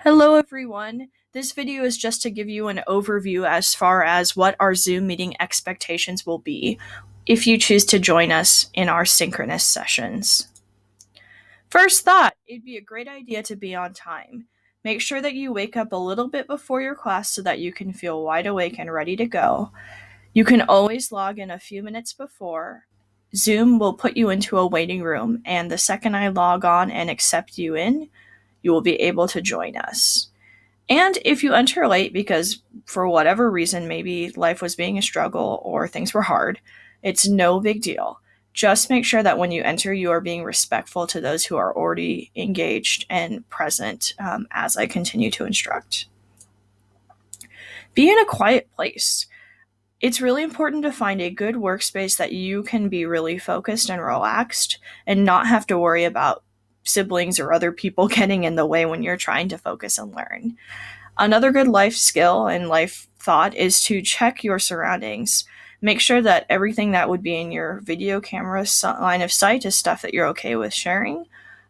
Hello everyone. This video is just to give you an overview as far as what our Zoom meeting expectations will be if you choose to join us in our synchronous sessions. First thought, it'd be a great idea to be on time. Make sure that you wake up a little bit before your class so that you can feel wide awake and ready to go. You can always log in a few minutes before. Zoom will put you into a waiting room, and the second I log on and accept you in, you will be able to join us. And if you enter late because for whatever reason, maybe life was being a struggle or things were hard, it's no big deal. Just make sure that when you enter, you are being respectful to those who are already engaged and present as I continue to instruct. Be in a quiet place. It's really important to find a good workspace that you can be really focused and relaxed and not have to worry about siblings or other people getting in the way when you're trying to focus and learn. Another good life skill and life thought is to check your surroundings. Make sure that everything that would be in your video camera line of sight is stuff that you're okay with sharing.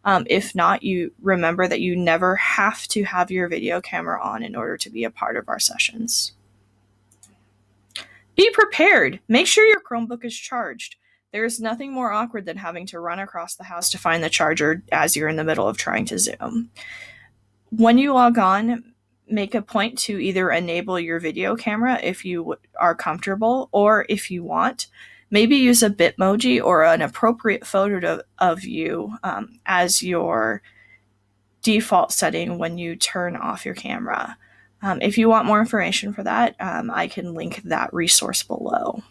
If not, you remember that you never have to have your video camera on in order to be a part of our sessions. Be prepared. Make sure your Chromebook is charged. There is nothing more awkward than having to run across the house to find the charger as you're in the middle of trying to Zoom. When you log on, make a point to either enable your video camera if you are comfortable, or if you want, maybe use a Bitmoji or an appropriate photo of you as your default setting when you turn off your camera. If you want more information for that, I can link that resource below.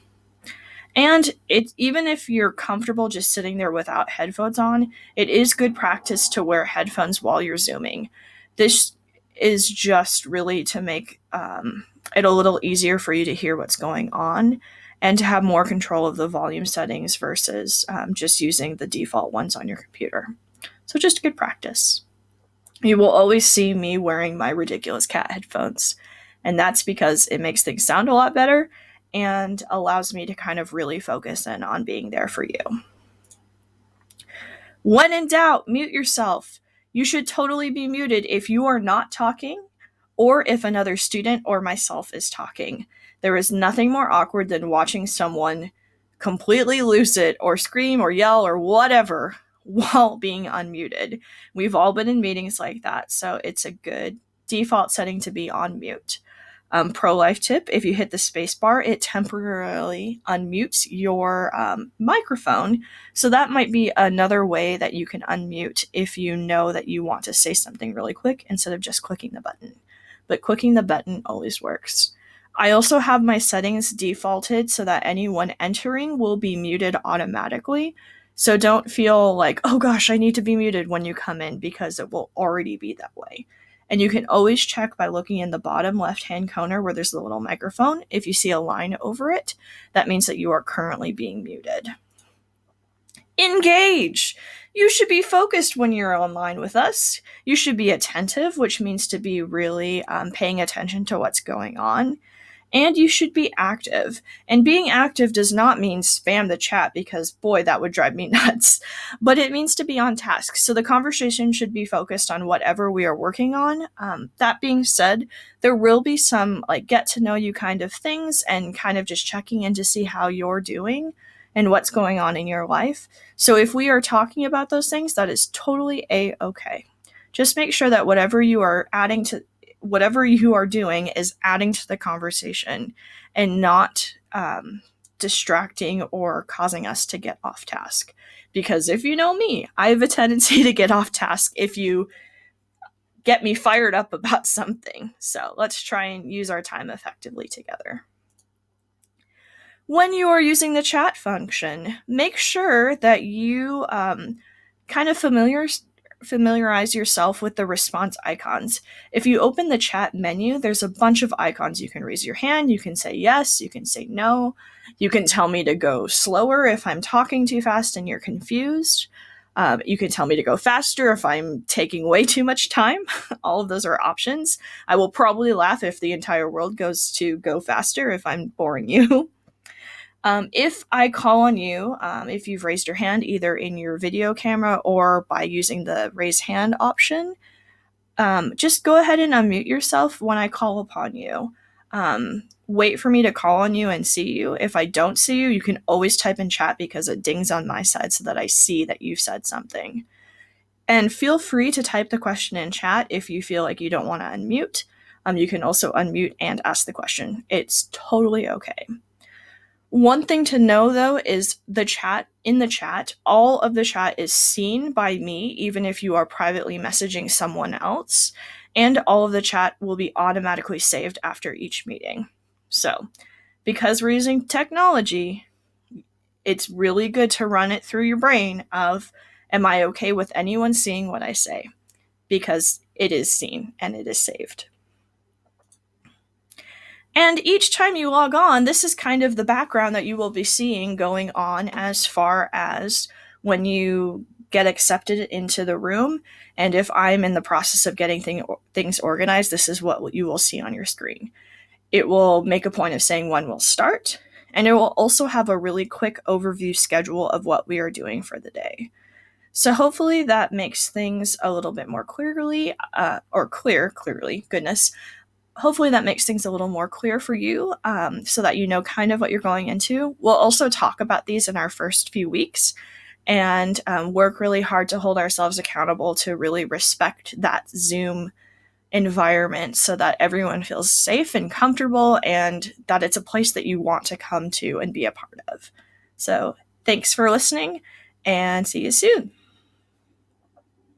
And even if you're comfortable just sitting there without headphones on, it is good practice to wear headphones while you're Zooming. This is just really to make it a little easier for you to hear what's going on and to have more control of the volume settings versus just using the default ones on your computer. So just good practice. You will always see me wearing my ridiculous cat headphones, and that's because it makes things sound a lot better and allows me to kind of really focus in on being there for you. When in doubt, mute yourself. You should totally be muted if you are not talking or if another student or myself is talking. There is nothing more awkward than watching someone completely lose it or scream or yell or whatever while being unmuted. We've all been in meetings like that, so it's a good default setting to be on mute. Pro life tip, if you hit the space bar, it temporarily unmutes your microphone. So that might be another way that you can unmute if you know that you want to say something really quick instead of just clicking the button. But clicking the button always works. I also have my settings defaulted so that anyone entering will be muted automatically. So don't feel like, oh gosh, I need to be muted when you come in, because it will already be that way. And you can always check by looking in the bottom left-hand corner where there's the little microphone. If you see a line over it, that means that you are currently being muted. Engage! You should be focused when you're online with us. You should be attentive, which means to be really paying attention to what's going on. And you should be active. And being active does not mean spam the chat, because boy, that would drive me nuts. But it means to be on task. So the conversation should be focused on whatever we are working on. That being said, there will be some get to know you kind of things and kind of just checking in to see how you're doing and what's going on in your life. So if we are talking about those things, that is totally a-okay. Just make sure that whatever you are doing is adding to the conversation and not distracting or causing us to get off task. Because if you know me, I have a tendency to get off task if you get me fired up about something. So let's try and use our time effectively together. When you are using the chat function, make sure that you kind of familiarize yourself with the response icons. If you open the chat menu, there's a bunch of icons. You can raise your hand, you can say yes, you can say no, you can tell me to go slower if I'm talking too fast and you're confused. You can tell me to go faster if I'm taking way too much time. All of those are options. I will probably laugh if the entire world goes to go faster if I'm boring you. If I call on you, if you've raised your hand either in your video camera or by using the raise hand option, just go ahead and unmute yourself when I call upon you. Wait for me to call on you and see you. If I don't see you, you can always type in chat because it dings on my side so that I see that you've said something. And feel free to type the question in chat if you feel like you don't want to unmute. You can also unmute and ask the question. It's totally okay. One thing to know, though, is in the chat, all of the chat is seen by me, even if you are privately messaging someone else, and all of the chat will be automatically saved after each meeting. So, because we're using technology, it's really good to run it through your brain of, am I okay with anyone seeing what I say? Because it is seen and it is saved. And each time you log on, this is kind of the background that you will be seeing going on as far as when you get accepted into the room. And if I'm in the process of getting things organized, this is what you will see on your screen. It will make a point of saying when we'll start, and it will also have a really quick overview schedule of what we are doing for the day. So hopefully that makes things a little bit more clearly, clearly, goodness. Hopefully that makes things a little more clear for you, so that you know kind of what you're going into. We'll also talk about these in our first few weeks and work really hard to hold ourselves accountable to really respect that Zoom environment so that everyone feels safe and comfortable and that it's a place that you want to come to and be a part of. So thanks for listening and see you soon.